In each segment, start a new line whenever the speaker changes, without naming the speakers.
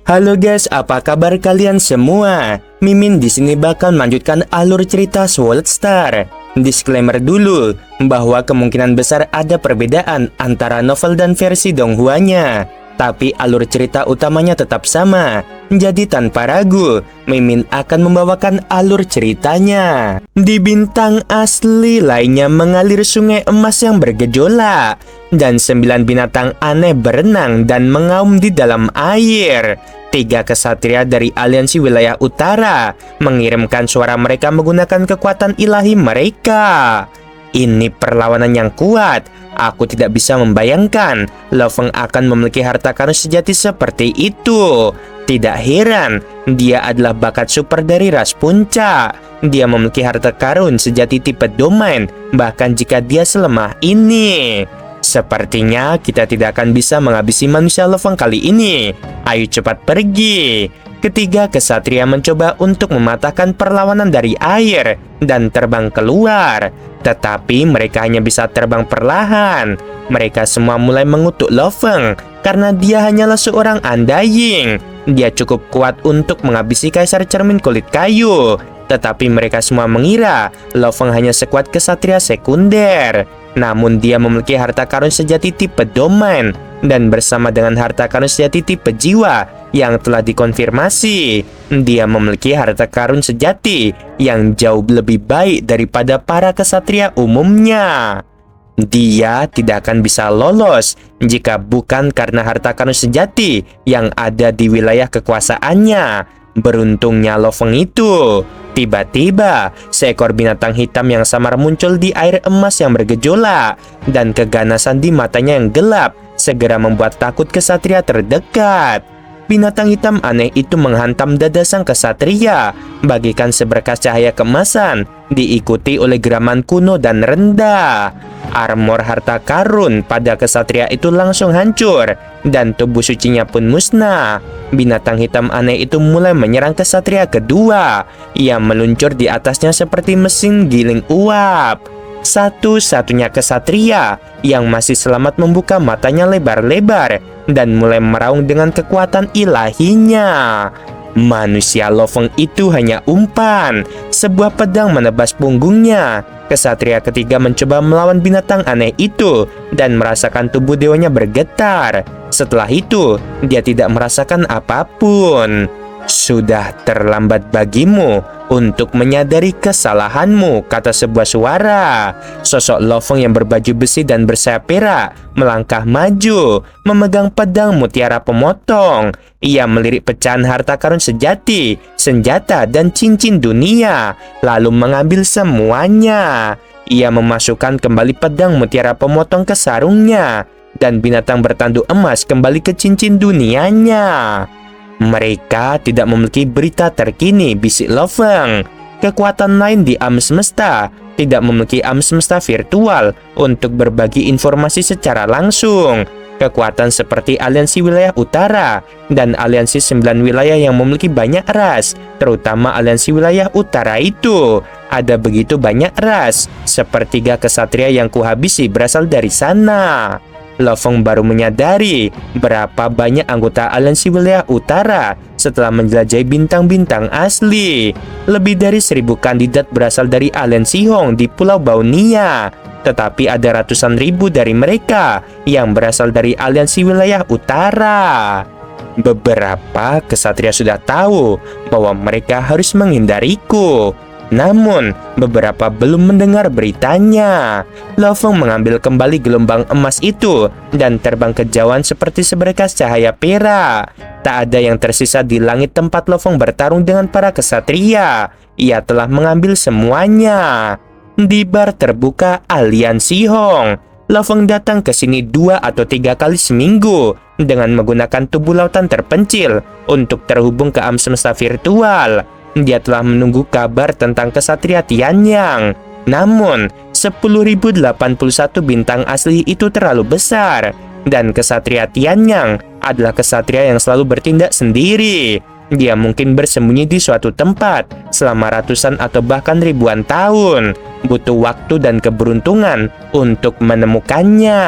Halo guys, apa kabar kalian semua? Mimin di sini bakal melanjutkan alur cerita Sword Star. Disclaimer dulu bahwa kemungkinan besar ada perbedaan antara novel dan versi Donghuanya, tapi alur cerita utamanya tetap sama. Jadi tanpa ragu, Mimin akan membawakan alur ceritanya. Di bintang asli lainnya mengalir sungai emas yang bergejolak, dan 9 binatang aneh berenang dan mengaum di dalam air. 3 kesatria dari aliansi wilayah utara mengirimkan suara mereka menggunakan kekuatan ilahi mereka. Ini perlawanan yang kuat. Aku tidak bisa membayangkan Lo Feng akan memiliki harta karun sejati seperti itu. Tidak heran, dia adalah bakat super dari ras puncak. Dia memiliki harta karun sejati tipe domain, bahkan jika dia selemah ini. Sepertinya kita tidak akan bisa menghabisi manusia Lo Feng kali ini. Ayo cepat pergi. Ketiga kesatria mencoba untuk mematahkan perlawanan dari air dan terbang keluar. Tetapi mereka hanya bisa terbang perlahan. Mereka semua mulai mengutuk Lo Feng karena dia hanyalah seorang Undying. Dia cukup kuat untuk menghabisi Kaisar Cermin Kulit Kayu. Tetapi mereka semua mengira Lo Feng hanya sekuat kesatria sekunder. Namun dia memiliki harta karun sejati tipe domain, dan bersama dengan harta karun sejati tipe jiwa yang telah dikonfirmasi, dia memiliki harta karun sejati yang jauh lebih baik daripada para kesatria umumnya. Dia tidak akan bisa lolos jika bukan karena harta karun sejati yang ada di wilayah kekuasaannya. Beruntungnya Lo Feng itu. Tiba-tiba, seekor binatang hitam yang samar muncul di air emas yang bergejolak, dan keganasan di matanya yang gelap segera membuat takut kesatria terdekat. Binatang hitam aneh itu menghantam dada sang kesatria, bagaikan seberkas cahaya keemasan, diikuti oleh geraman kuno dan rendah. Armor harta karun pada kesatria itu langsung hancur, dan tubuh sucinya pun musnah. Binatang hitam aneh itu mulai menyerang kesatria kedua. Ia meluncur di atasnya seperti mesin giling uap. Satu-satunya kesatria yang masih selamat membuka matanya lebar-lebar dan mulai meraung dengan kekuatan ilahinya. Manusia Lo Feng itu hanya umpan. Sebuah pedang menebas punggungnya. Kesatria ketiga mencoba melawan binatang aneh itu dan merasakan tubuh dewanya bergetar. Setelah itu, dia tidak merasakan apapun. Sudah terlambat bagimu untuk menyadari kesalahanmu, kata sebuah suara. Sosok Lo Feng yang berbaju besi dan bersayap perak melangkah maju, memegang pedang mutiara pemotong. Ia melirik pecahan harta karun sejati, senjata, dan cincin dunia, lalu mengambil semuanya. Ia memasukkan kembali pedang mutiara pemotong ke sarungnya, dan binatang bertanduk emas kembali ke cincin dunianya. Mereka tidak memiliki berita terkini, bisik Lo Feng. Kekuatan lain di alam semesta tidak memiliki alam semesta virtual untuk berbagi informasi secara langsung. Kekuatan seperti aliansi wilayah utara dan aliansi 9 wilayah yang memiliki banyak ras, terutama aliansi wilayah utara itu. Ada begitu banyak ras, sepertiga kesatria yang kuhabisi berasal dari sana. Lo Feng baru menyadari berapa banyak anggota aliansi wilayah utara setelah menjelajahi bintang-bintang asli. Lebih dari 1000 kandidat berasal dari aliansi Hong di Pulau Baunia, tetapi ada ratusan ribu dari mereka yang berasal dari aliansi wilayah utara. Beberapa kesatria sudah tahu bahwa mereka harus menghindariku. Namun, beberapa belum mendengar beritanya. Lo Feng mengambil kembali gelombang emas itu dan terbang kejauhan seperti seberkas cahaya perak. Tak ada yang tersisa di langit tempat Lo Feng bertarung dengan para kesatria. Ia telah mengambil semuanya. Di bar terbuka aliansi Hong, Lo Feng datang ke sini 2 atau 3 kali seminggu dengan menggunakan tubuh lautan terpencil untuk terhubung ke alam semesta virtual. Dia telah menunggu kabar tentang kesatria Tianyang. Namun, 10.081 bintang asli itu terlalu besar, dan kesatria Tianyang adalah kesatria yang selalu bertindak sendiri. Dia mungkin bersembunyi di suatu tempat selama ratusan atau bahkan ribuan tahun. Butuh waktu dan keberuntungan untuk menemukannya.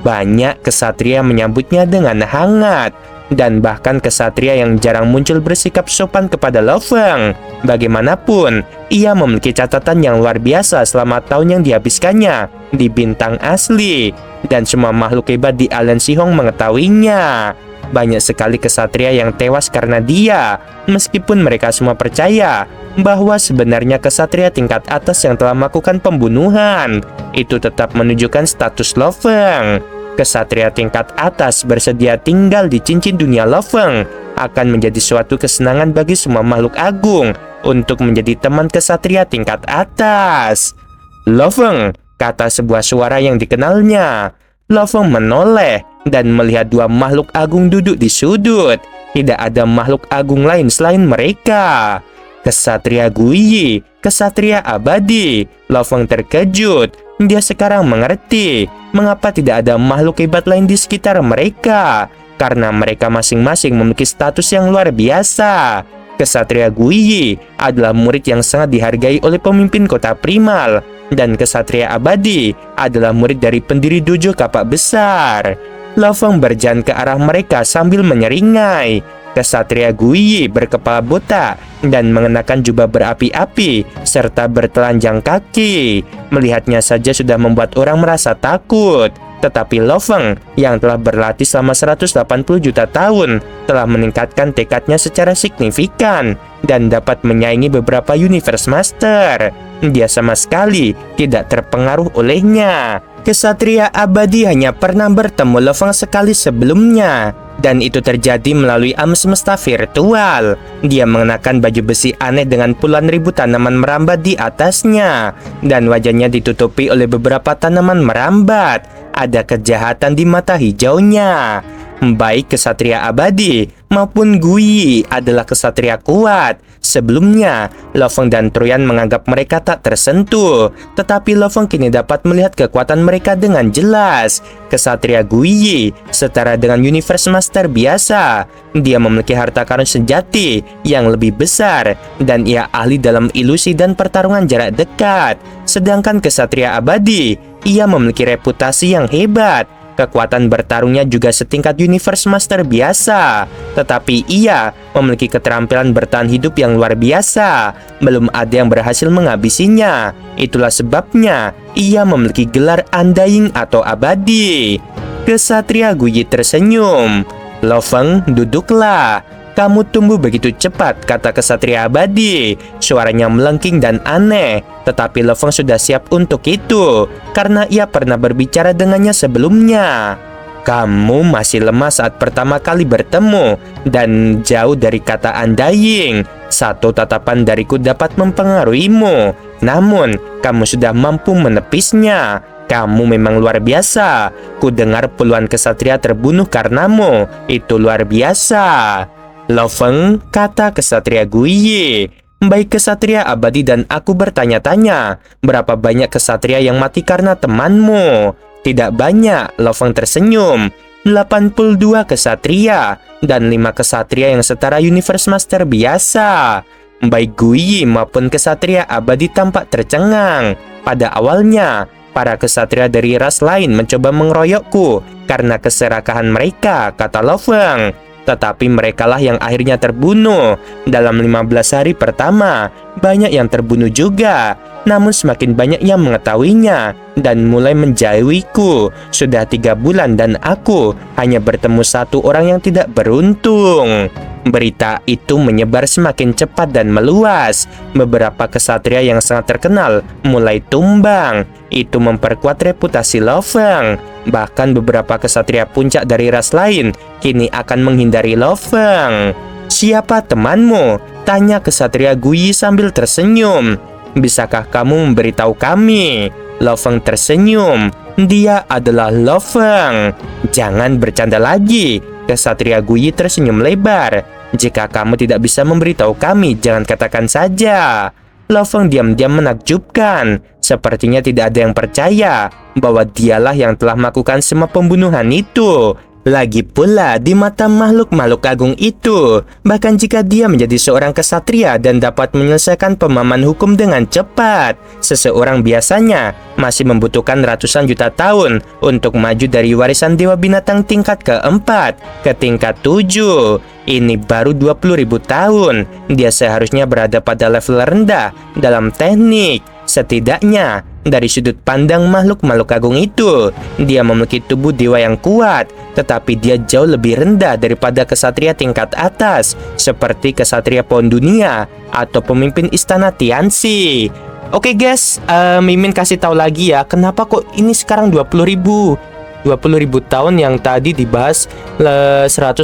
Banyak kesatria menyambutnya dengan hangat. dan bahkan kesatria yang jarang muncul bersikap sopan kepada Lo Feng. Bagaimanapun, ia memiliki catatan yang luar biasa selama tahun yang dihabiskannya di bintang asli, dan semua makhluk hebat di Alien Shihong mengetahuinya. Banyak sekali kesatria yang tewas karena dia, meskipun mereka semua percaya bahwa sebenarnya kesatria tingkat atas yang telah melakukan pembunuhan itu tetap menunjukkan status Lo Feng. Kesatria tingkat atas bersedia tinggal di cincin dunia Lo Feng akan menjadi suatu kesenangan bagi semua makhluk agung untuk menjadi teman kesatria tingkat atas. Lo Feng, kata sebuah suara yang dikenalnya. Lo Feng menoleh dan melihat dua makhluk agung duduk di sudut. Tidak ada makhluk agung lain selain mereka. Kesatria Guyi, kesatria abadi. Lo Feng terkejut. Dia sekarang mengerti mengapa tidak ada makhluk hebat lain di sekitar mereka. Karena mereka masing-masing memiliki status yang luar biasa. Kesatria Guyi adalah murid yang sangat dihargai oleh pemimpin kota primal. Dan kesatria abadi adalah murid dari pendiri dojo kapak besar. Lo Feng berjalan ke arah mereka sambil menyeringai. Kesatria Guyi berkepala botak dan mengenakan jubah berapi-api serta bertelanjang kaki. Melihatnya saja sudah membuat orang merasa takut. Tetapi Lo Feng yang telah berlatih selama 180 juta tahun telah meningkatkan tekadnya secara signifikan dan dapat menyaingi beberapa Universe Master. Dia sama sekali tidak terpengaruh olehnya. Kesatria abadi hanya pernah bertemu Lo Feng sekali sebelumnya, dan itu terjadi melalui alam semesta virtual. Dia mengenakan baju besi aneh dengan puluhan ribu tanaman merambat di atasnya, dan wajahnya ditutupi oleh beberapa tanaman merambat. Ada kejahatan di mata hijaunya. Baik kesatria abadi maupun Guyi adalah kesatria kuat. Sebelumnya, Lo Feng dan Truyan menganggap mereka tak tersentuh, tetapi Lo Feng kini dapat melihat kekuatan mereka dengan jelas. Kesatria Guyi setara dengan Universe Master biasa. Dia memiliki harta karun sejati yang lebih besar, dan ia ahli dalam ilusi dan pertarungan jarak dekat. Sedangkan kesatria abadi, ia memiliki reputasi yang hebat. Kekuatan bertarungnya juga setingkat Universe Master biasa, tetapi ia memiliki keterampilan bertahan hidup yang luar biasa. Belum ada yang berhasil menghabisinya. Itulah sebabnya ia memiliki gelar Undying atau abadi. Kesatria Guyi tersenyum. Lo Feng, duduklah. Kamu tumbuh begitu cepat, kata kesatria abadi. Suaranya melengking dan aneh, tetapi Lo Feng sudah siap untuk itu, karena ia pernah berbicara dengannya sebelumnya. Kamu masih lemah saat pertama kali bertemu, dan jauh dari kata Undying. Satu tatapan dariku dapat mempengaruhimu, namun kamu sudah mampu menepisnya. Kamu memang luar biasa. Ku dengar puluhan kesatria terbunuh karenamu. Itu luar biasa. Lo Feng, kata kesatria Guyi. Baik kesatria abadi dan aku bertanya-tanya, berapa banyak kesatria yang mati karena temanmu? Tidak banyak, Lo Feng tersenyum. 82 kesatria dan 5 kesatria yang setara Universe Master biasa. Baik Guyi maupun kesatria abadi tampak tercengang. Pada awalnya, para kesatria dari ras lain mencoba mengeroyokku karena keserakahan mereka, kata Lo Feng. Tetapi merekalah yang akhirnya terbunuh. Dalam 15 hari pertama, banyak yang terbunuh juga. Namun semakin banyak yang mengetahuinya dan mulai menjauhiku. Sudah 3 bulan dan aku hanya bertemu 1 orang yang tidak beruntung. Berita itu menyebar semakin cepat dan meluas. Beberapa kesatria yang sangat terkenal mulai tumbang. Itu memperkuat reputasi Lo Feng. Bahkan beberapa kesatria puncak dari ras lain kini akan menghindari Lo Feng. Siapa temanmu? Tanya kesatria Guyi sambil tersenyum. Bisakah kamu memberitahu kami? Lo Feng tersenyum. Dia adalah Lo Feng. Jangan bercanda lagi. Kesatria Guyi tersenyum lebar. Jika kamu tidak bisa memberitahu kami, jangan katakan saja. Lo Feng diam-diam menakjubkan. Sepertinya tidak ada yang percaya bahwa dialah yang telah melakukan semua pembunuhan itu. Lagi pula di mata makhluk-makhluk agung itu, bahkan jika dia menjadi seorang kesatria dan dapat menyelesaikan pemahaman hukum dengan cepat, seseorang biasanya masih membutuhkan ratusan juta tahun untuk maju dari warisan dewa binatang tingkat keempat ke tingkat 7. Ini baru 20.000 tahun. Dia seharusnya berada pada level rendah dalam teknik. Setidaknya, dari sudut pandang makhluk-makhluk agung itu, dia memiliki tubuh dewa yang kuat, tetapi dia jauh lebih rendah daripada kesatria tingkat atas, seperti kesatria pohon dunia atau pemimpin istana Tianxi. Oke guys, Mimin kasih tahu lagi ya, kenapa kok ini sekarang 20.000 tahun, yang tadi dibahas 180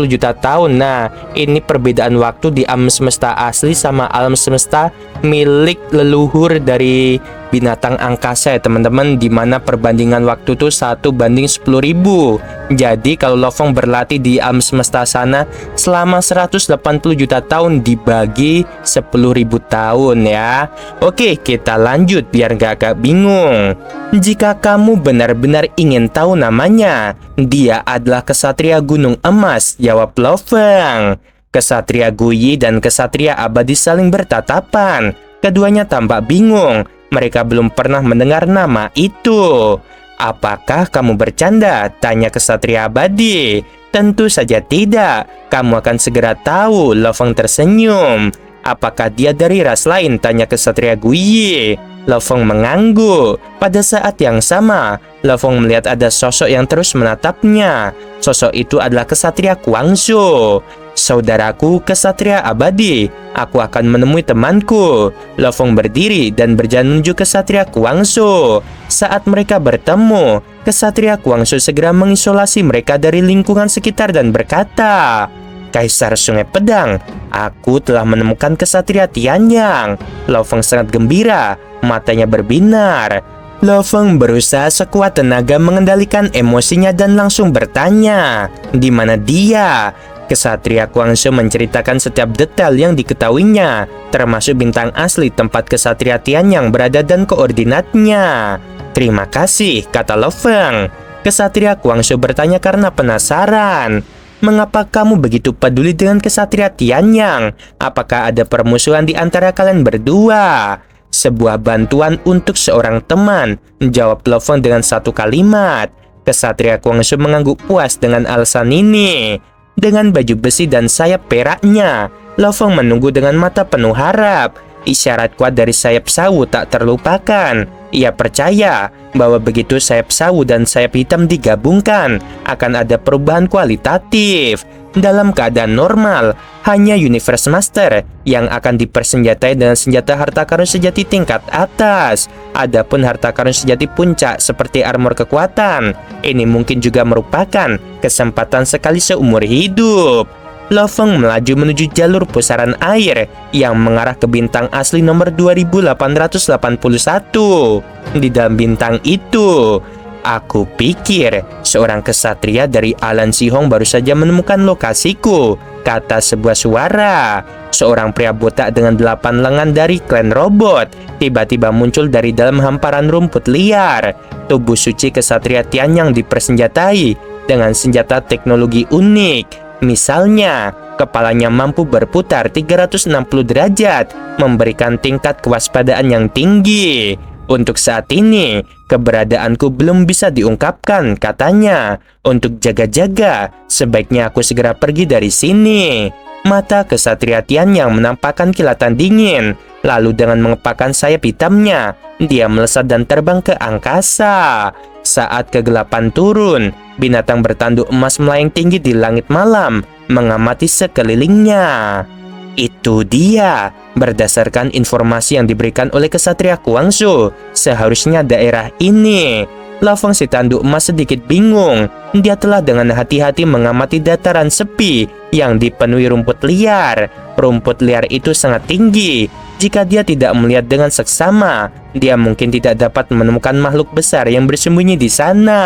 juta tahun. Nah, ini perbedaan waktu di alam semesta asli sama alam semesta milik leluhur dari binatang angkasa ya teman-teman, dimana perbandingan waktu itu 1:10.000. Jadi kalau Lo Fong berlatih di alam semesta sana selama 180 juta tahun dibagi 10.000 tahun ya. Oke, kita lanjut biar gak bingung. Jika kamu benar-benar ingin tahu namanya, dia adalah kesatria gunung emas, jawab Lo Fong. Kesatria Guyi dan kesatria abadi saling bertatapan. Keduanya tampak bingung. Mereka belum pernah mendengar nama itu. Apakah kamu bercanda? Tanya kesatria abadi. Tentu saja tidak. Kamu akan segera tahu. Lo Fong tersenyum. Apakah dia dari ras lain? Tanya kesatria Guyi. Lo Fong mengangguk. Pada saat yang sama, Lo Fong melihat ada sosok yang terus menatapnya. Sosok itu adalah kesatria Guangzhou. Saudaraku kesatria abadi, aku akan menemui temanku. Lo Fong berdiri dan berjalan menuju kesatria Guangzhou. Saat mereka bertemu, kesatria Guangzhou segera mengisolasi mereka dari lingkungan sekitar dan berkata, Kaisar Sungai Pedang, aku telah menemukan kesatria Tianyang. Lo Fong sangat gembira, matanya berbinar. Lo Fong berusaha sekuat tenaga mengendalikan emosinya dan langsung bertanya, di mana dia? Kesatria Guangzhou menceritakan setiap detail yang diketahuinya, termasuk bintang asli tempat kesatria Tianyang berada dan koordinatnya. Terima kasih, kata Lo Fong. Kesatria Guangzhou bertanya karena penasaran. Mengapa kamu begitu peduli dengan kesatria Tianyang? Apakah ada permusuhan di antara kalian berdua? Sebuah bantuan untuk seorang teman, jawab Lo Fong dengan satu kalimat. Kesatria Guangzhou mengangguk puas dengan alasan ini. Dengan baju besi dan sayap peraknya, Lo Fong menunggu dengan mata penuh harap. Isyarat kuat dari sayap sawu tak terlupakan. Ia percaya bahwa begitu sayap sawu dan sayap hitam digabungkan, akan ada perubahan kualitatif. Dalam keadaan normal, hanya Universe Master yang akan dipersenjatai dengan senjata harta karun sejati tingkat atas. Adapun harta karun sejati puncak seperti armor kekuatan, ini mungkin juga merupakan kesempatan sekali seumur hidup. Lo Fong melaju menuju jalur pusaran air yang mengarah ke bintang asli nomor 2881. Di dalam bintang itu, aku pikir seorang kesatria dari Alan Sihong baru saja menemukan lokasiku, kata sebuah suara. Seorang pria botak dengan 8 lengan dari klan robot tiba-tiba muncul dari dalam hamparan rumput liar. Tubuh suci kesatria Tianyang dipersenjatai dengan senjata teknologi unik. Misalnya, kepalanya mampu berputar 360 derajat, memberikan tingkat kewaspadaan yang tinggi. Untuk saat ini, keberadaanku belum bisa diungkapkan, katanya. Untuk jaga-jaga, sebaiknya aku segera pergi dari sini. Mata kesatria Tianyang menampakkan kilatan dingin. Lalu dengan mengepakkan sayap hitamnya, dia melesat dan terbang ke angkasa. Saat kegelapan turun, binatang bertanduk emas melayang tinggi di langit malam, mengamati sekelilingnya. Itu dia. Berdasarkan informasi yang diberikan oleh kesatria Guangzhou, seharusnya daerah ini. Lo Fong si tanduk emas sedikit bingung. Dia telah dengan hati-hati mengamati dataran sepi yang dipenuhi rumput liar. Rumput liar itu sangat tinggi. Jika dia tidak melihat dengan seksama, dia mungkin tidak dapat menemukan makhluk besar yang bersembunyi di sana.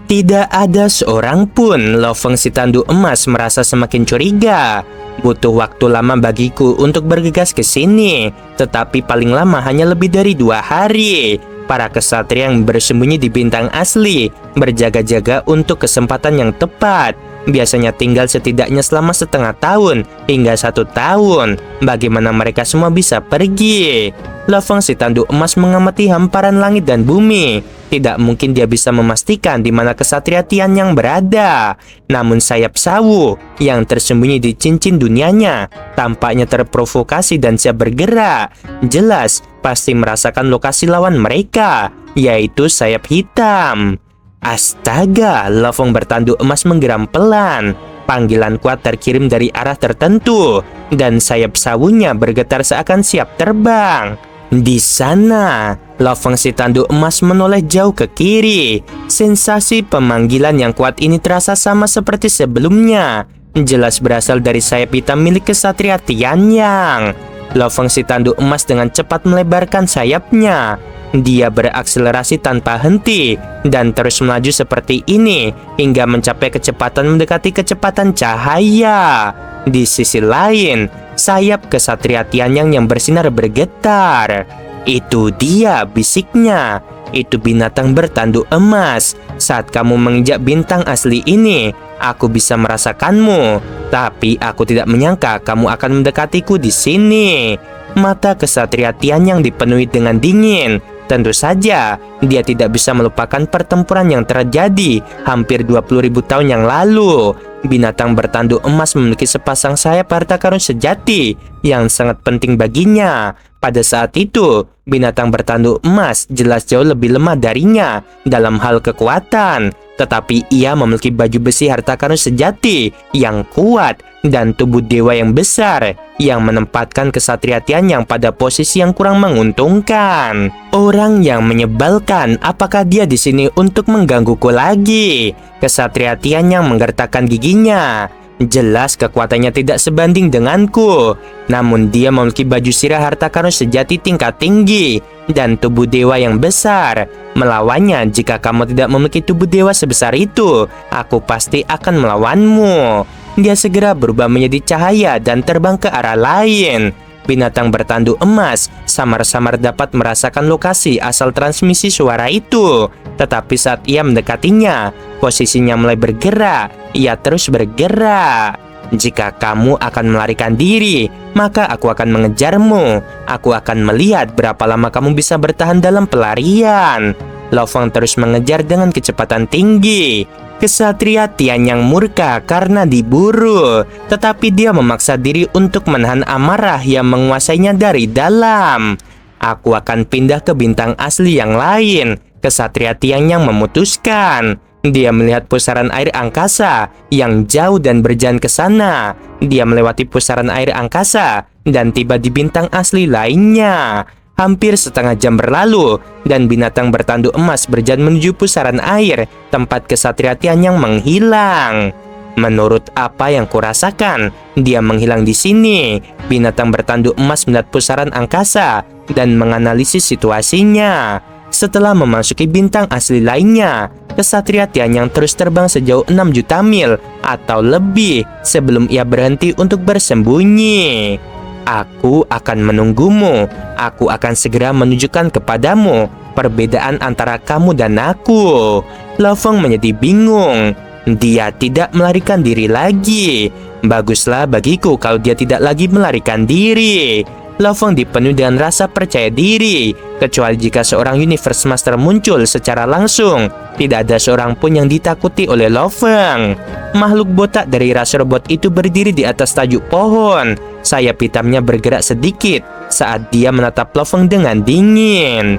Tidak ada seorang pun. Lo Fong si tanduk emas merasa semakin curiga. Butuh waktu lama bagiku untuk bergegas ke sini, tetapi paling lama hanya lebih dari 2 hari. Para kesatria yang bersembunyi di bintang asli berjaga-jaga untuk kesempatan yang tepat. Biasanya tinggal setidaknya selama setengah tahun hingga 1 tahun. Bagaimana mereka semua bisa pergi? Lofeng si tanduk emas mengamati hamparan langit dan bumi. Tidak mungkin dia bisa memastikan di mana kesatria Tian yang berada. Namun sayap sawu yang tersembunyi di cincin dunianya tampaknya terprovokasi dan siap bergerak. Jelas pasti merasakan lokasi lawan mereka, yaitu sayap hitam. Astaga, Lofeng bertanduk emas menggeram pelan. Panggilan kuat terkirim dari arah tertentu, dan sayap sawunya bergetar seakan siap terbang. Di sana, Lofeng si tanduk emas menoleh jauh ke kiri. Sensasi pemanggilan yang kuat ini terasa sama seperti sebelumnya. Jelas berasal dari sayap hitam milik kesatria Tianyang. Lofeng si tanduk emas dengan cepat melebarkan sayapnya. Dia berakselerasi tanpa henti dan terus melaju seperti ini hingga mencapai kecepatan mendekati kecepatan cahaya. Di sisi lain, sayap kesatria Tianyang yang bersinar bergetar. Itu dia, bisiknya. Itu binatang bertanduk emas. Saat kamu menginjak bintang asli ini, aku bisa merasakanmu. Tapi aku tidak menyangka kamu akan mendekatiku di sini. Mata kesatria Tianyang dipenuhi dengan dingin. Tentu saja, dia tidak bisa melupakan pertempuran yang terjadi hampir 20.000 tahun yang lalu. Binatang bertanduk emas memiliki sepasang sayap harta karun sejati yang sangat penting baginya. Pada saat itu, binatang bertanduk emas jelas jauh lebih lemah darinya dalam hal kekuatan. Tetapi ia memiliki baju besi harta karun sejati yang kuat dan tubuh dewa yang besar yang menempatkan kesatria Tianyang pada posisi yang kurang menguntungkan. Orang yang menyebalkan, apakah dia di sini untuk menggangguku lagi? Kesatria Tianyang menggertakkan giginya. Jelas kekuatannya tidak sebanding denganku. Namun dia memiliki baju sirah harta karun sejati tingkat tinggi dan tubuh dewa yang besar. Melawannya, jika kamu tidak memiliki tubuh dewa sebesar itu, aku pasti akan melawanmu. Dia segera berubah menjadi cahaya dan terbang ke arah lain. Binatang bertanduk emas samar-samar dapat merasakan lokasi asal transmisi suara itu. Tetapi saat ia mendekatinya, posisinya mulai bergerak. Ia terus bergerak. Jika kamu akan melarikan diri, maka aku akan mengejarmu. Aku akan melihat berapa lama kamu bisa bertahan dalam pelarian. Lofeng terus mengejar dengan kecepatan tinggi. Kesatria Tianyang murka karena diburu, tetapi dia memaksa diri untuk menahan amarah yang menguasainya dari dalam. Aku akan pindah ke bintang asli yang lain. Kesatria Tianyang memutuskan. Dia melihat pusaran air angkasa yang jauh dan berjalan ke sana. Dia melewati pusaran air angkasa dan tiba di bintang asli lainnya. Hampir setengah jam berlalu dan binatang bertanduk emas berjalan menuju pusaran air tempat kesatria Tianyang menghilang. Menurut apa yang kurasakan, dia menghilang di sini. Binatang bertanduk emas melihat pusaran angkasa dan menganalisis situasinya. Setelah memasuki bintang asli lainnya, kesatria Tianyang terus terbang sejauh 6 juta mil atau lebih sebelum ia berhenti untuk bersembunyi. Aku akan menunggumu. Aku akan segera menunjukkan kepadamu perbedaan antara kamu dan aku. Lofeng menjadi bingung. Dia tidak melarikan diri lagi. Baguslah bagiku kalau dia tidak lagi melarikan diri. Lofeng dipenuhi dengan rasa percaya diri. Kecuali jika seorang Universe Master muncul secara langsung, tidak ada seorang pun yang ditakuti oleh Lofeng. Makhluk botak dari ras robot itu berdiri di atas tajuk pohon. Sayap hitamnya bergerak sedikit saat dia menatap Lofeng dengan dingin.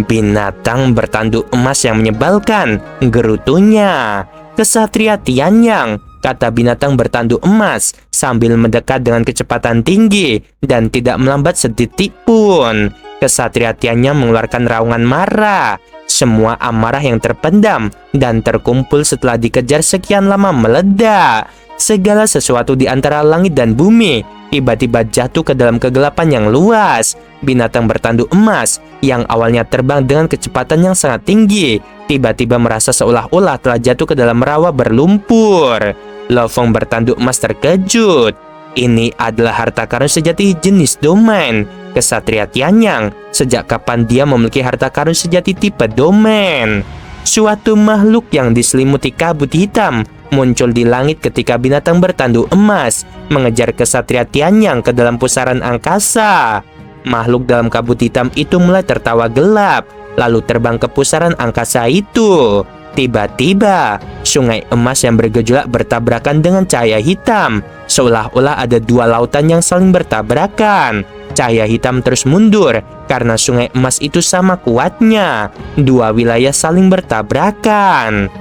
Binatang bertanduk emas yang menyebalkan, gerutunya. Kesatria Tianyang, kata binatang bertanduk emas sambil mendekat dengan kecepatan tinggi dan tidak melambat sedetik pun. Kesatria Tianyang mengeluarkan raungan marah. Semua amarah yang terpendam dan terkumpul setelah dikejar sekian lama meledak. Segala sesuatu di antara langit dan bumi tiba-tiba jatuh ke dalam kegelapan yang luas. Binatang bertanduk emas yang awalnya terbang dengan kecepatan yang sangat tinggi tiba-tiba merasa seolah-olah telah jatuh ke dalam rawa berlumpur. Lofeng bertanduk emas terkejut. Ini adalah harta karun sejati jenis domain. Kesatria Tianyang, sejak kapan dia memiliki harta karun sejati tipe domain? Suatu makhluk yang diselimuti kabut hitam muncul di langit ketika binatang bertanduk emas mengejar Kesatria Tianyang ke dalam pusaran angkasa. Makhluk dalam kabut hitam itu mulai tertawa gelap, lalu terbang ke pusaran angkasa itu. Tiba-tiba, sungai emas yang bergejolak bertabrakan dengan cahaya hitam, seolah-olah ada dua lautan yang saling bertabrakan. Cahaya hitam terus mundur karena sungai emas itu sama kuatnya. Dua wilayah saling bertabrakan.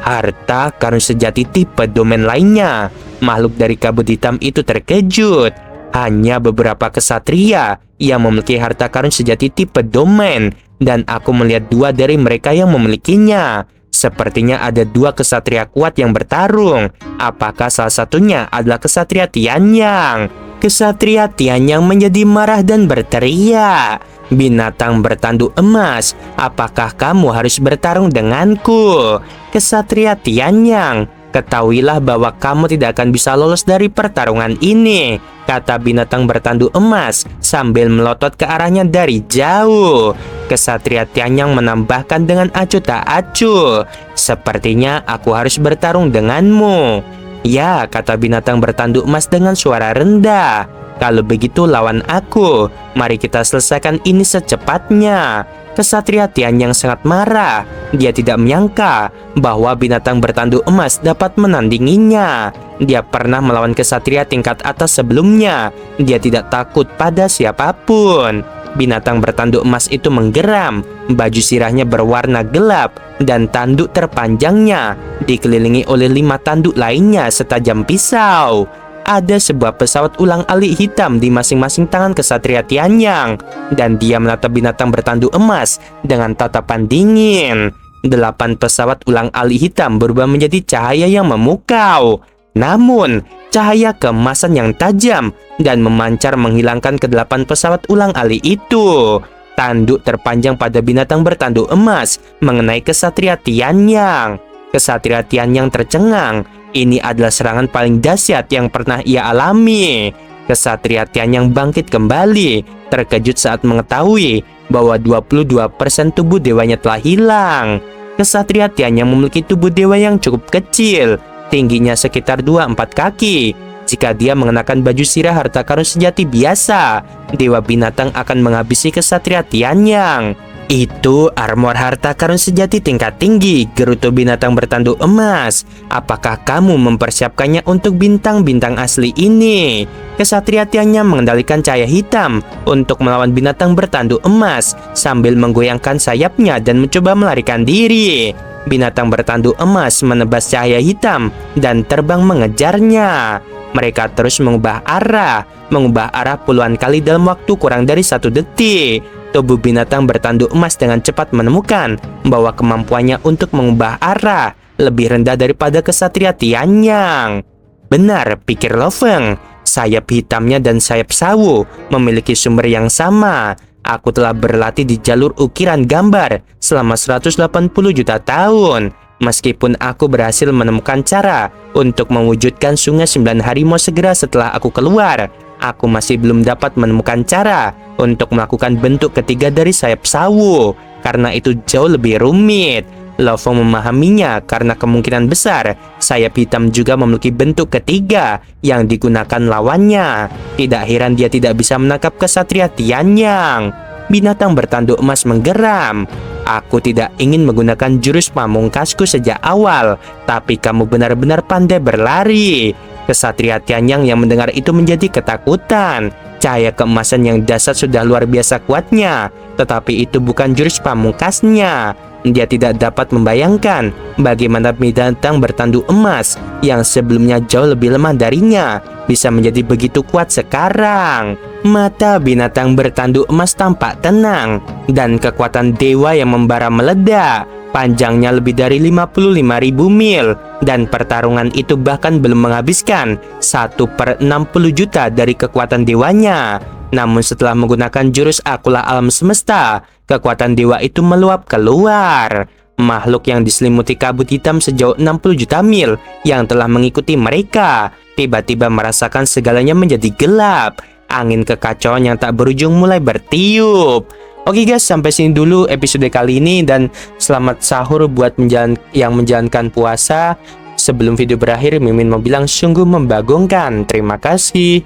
Harta karun sejati tipe domain lainnya. Makhluk dari kabut hitam itu terkejut. Hanya beberapa kesatria yang memiliki harta karun sejati tipe domain, dan aku melihat dua dari mereka yang memilikinya. Sepertinya ada dua kesatria kuat yang bertarung. Apakah salah satunya adalah Kesatria Tianyang? Kesatria Tianyang menjadi marah dan berteriak, "Binatang bertanduk emas, apakah kamu harus bertarung denganku?" Kesatria Tianyang, "Ketahuilah bahwa kamu tidak akan bisa lolos dari pertarungan ini," kata binatang bertanduk emas sambil melotot ke arahnya dari jauh. Kesatria Tianyang menambahkan dengan acuh tak acuh, "Sepertinya aku harus bertarung denganmu." "Ya," kata binatang bertanduk emas dengan suara rendah. "Kalau begitu lawan aku. Mari kita selesaikan ini secepatnya." Kesatria Tianyang sangat marah. Dia tidak menyangka bahwa binatang bertanduk emas dapat menandinginya. Dia pernah melawan kesatria tingkat atas sebelumnya. Dia tidak takut pada siapapun. Binatang bertanduk emas itu menggeram. Baju sirahnya berwarna gelap dan tanduk terpanjangnya dikelilingi oleh 5 tanduk lainnya setajam pisau. Ada sebuah pesawat ulang-alik hitam di masing-masing tangan Kesatria Tianyang, dan dia menatap binatang bertanduk emas dengan tatapan dingin. 8 pesawat ulang-alik hitam berubah menjadi cahaya yang memukau. Namun, cahaya keemasan yang tajam dan memancar menghilangkan ke-8 pesawat ulang-alik itu. Tanduk terpanjang pada binatang bertanduk emas mengenai Kesatria Tianyang. Kesatria Tianyang tercengang. Ini adalah serangan paling dahsyat yang pernah ia alami. Kesatria Tianyang bangkit kembali, terkejut saat mengetahui bahwa 22% tubuh dewanya telah hilang. Kesatria Tianyang memiliki tubuh dewa yang cukup kecil, tingginya sekitar 2-4 kaki. Jika dia mengenakan baju sirah harta karun sejati biasa, dewa binatang akan menghabisi Kesatria Tianyang. "Itu armor harta karun sejati tingkat tinggi, gerutu binatang bertanduk emas. Apakah kamu mempersiapkannya untuk bintang-bintang asli ini?" Kesatria Tianyang mengendalikan cahaya hitam untuk melawan binatang bertanduk emas sambil menggoyangkan sayapnya dan mencoba melarikan diri. Binatang bertanduk emas menebas cahaya hitam dan terbang mengejarnya. Mereka terus mengubah arah puluhan kali dalam waktu kurang dari 1 detik. Tubuh binatang bertanduk emas dengan cepat menemukan bahwa kemampuannya untuk mengubah arah lebih rendah daripada Kesatria Tianyang. Benar, pikir Lo Feng, sayap hitamnya dan sayap sawu memiliki sumber yang sama. Aku telah berlatih di jalur ukiran gambar selama 180 juta tahun. Meskipun aku berhasil menemukan cara untuk mewujudkan sungai 9 harimau segera setelah aku keluar, aku masih belum dapat menemukan cara untuk melakukan bentuk ketiga dari sayap sawu, karena itu jauh lebih rumit. Lo Feng memahaminya karena kemungkinan besar sayap hitam juga memiliki bentuk ketiga yang digunakan lawannya. Tidak heran dia tidak bisa menangkap Kesatria Tianyang. Binatang bertanduk emas menggeram. "Aku tidak ingin menggunakan jurus pamungkasku sejak awal, tapi kamu benar-benar pandai berlari." Kesatria Tianyang yang mendengar itu menjadi ketakutan. Cahaya keemasan yang dahsyat sudah luar biasa kuatnya, tetapi itu bukan jurus pamungkasnya. Dia tidak dapat membayangkan bagaimana binatang bertanduk emas yang sebelumnya jauh lebih lemah darinya bisa menjadi begitu kuat sekarang. Mata binatang bertanduk emas tampak tenang, dan kekuatan dewa yang membara meledak. Panjangnya lebih dari 55.000 mil, dan pertarungan itu bahkan belum menghabiskan 1/60 juta dari kekuatan dewanya. Namun setelah menggunakan jurus akulah alam semesta, kekuatan dewa itu meluap keluar. Makhluk yang diselimuti kabut hitam sejauh 60 juta mil yang telah mengikuti mereka tiba-tiba merasakan segalanya menjadi gelap. angin kekacauan yang tak berujung mulai bertiup. Oke guys, sampai sini dulu episode kali ini dan selamat sahur buat yang menjalankan puasa. Sebelum video berakhir, Mimin mau bilang sungguh membagongkan. Terima kasih.